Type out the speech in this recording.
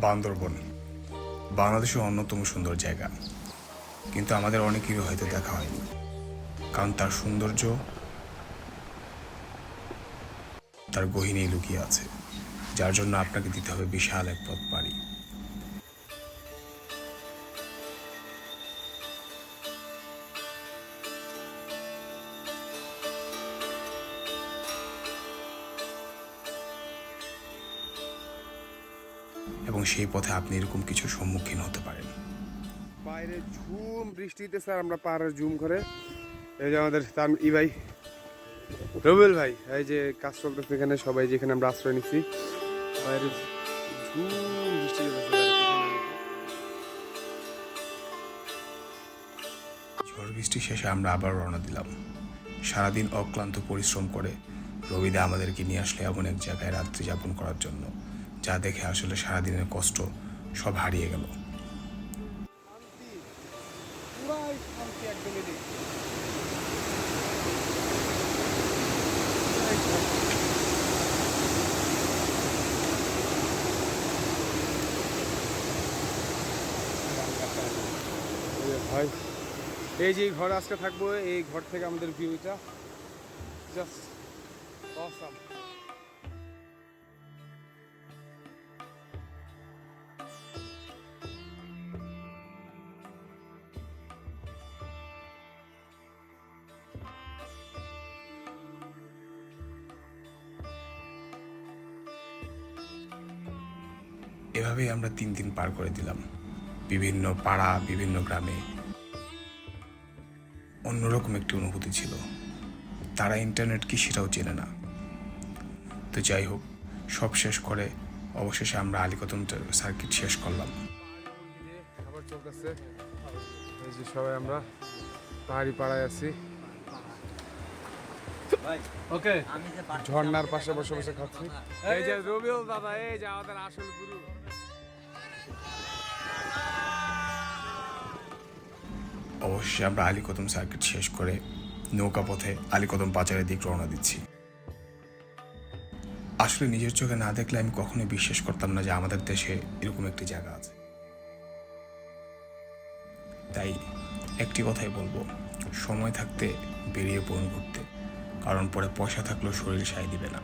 বান্দরবন বাংলাদেশের অন্যতম সুন্দর জায়গা, কিন্তু আমাদের অনেকেরই হয়তো দেখা হয়নি, কারণ তার সৌন্দর্য তার গহীনেই লুকিয়ে আছে, যার জন্য আপনাকে দিতে হবে বিশাল এক পথ পাড়ি। এবং সেই পথে আপনি এরকম কিছু সম্মুখীন হতে পারেন। বাইরে ঝুম বৃষ্টিতে স্যার আমরা পাহাড়ে ঝুম করে এই যে আমাদের ভাই রবিউল ভাই এই যে কাজ চলতেছে এখানে, সবাই যেখানে আমরা আশ্রয় নিচ্ছি বাইরে ঝুম বৃষ্টি ঝড় বৃষ্টি শেষে আমরা আবার রওনা দিলাম। সারাদিন অক্লান্ত পরিশ্রম করে রবিদা আমাদেরকে নিয়ে আসলে এমন এক জায়গায় রাত্রি যাপন করার জন্য, যা দেখে আসলে সারাদিনের কষ্ট সব হারিয়ে গেল। ভাই এই যে ঘরে আজকে থাকবো, এই ঘর থেকে আমাদের ভিউটা জাস্ট অসাম। এভাবেই আমরা 3 দিন পার করে দিলাম, বিভিন্ন পাড়া, বিভিন্ন গ্রামে। অন্যরকম একটি অনুভূতি ছিল, তারা ইন্টারনেট কি সেটাও চেনে না। তো যাই হোক, সব শেষ করে অবশেষে আমরা আলীকদম সার্কিট শেষ করলাম। খাবার চলতেছে, এই যে সবাই আমরা পাহাড়ি পাড়ায় আছি, ওকে ঝর্ণার পাশে বসে বসে খাচ্ছি। এই যে রবিউল দাদা, এই যে আমাদের আসল গুরু। অবশেষে আমরা আলীকদম সার্কিট শেষ করে নৌকা পথে আলীকদম বাজারের দিক রওনা দিচ্ছি। আসলে নিজের চোখে না দেখলে আমি কখনোই বিশ্বাস করতাম না যে আমাদের দেশে এরকম একটি জায়গা আছে। তাই একটি কথাই বলবো, সময় থাকতে বেরিয়ে পড়ুন ঘুরতে, কারণ পরে পয়সা থাকলেও শরীর সায় দিবে না।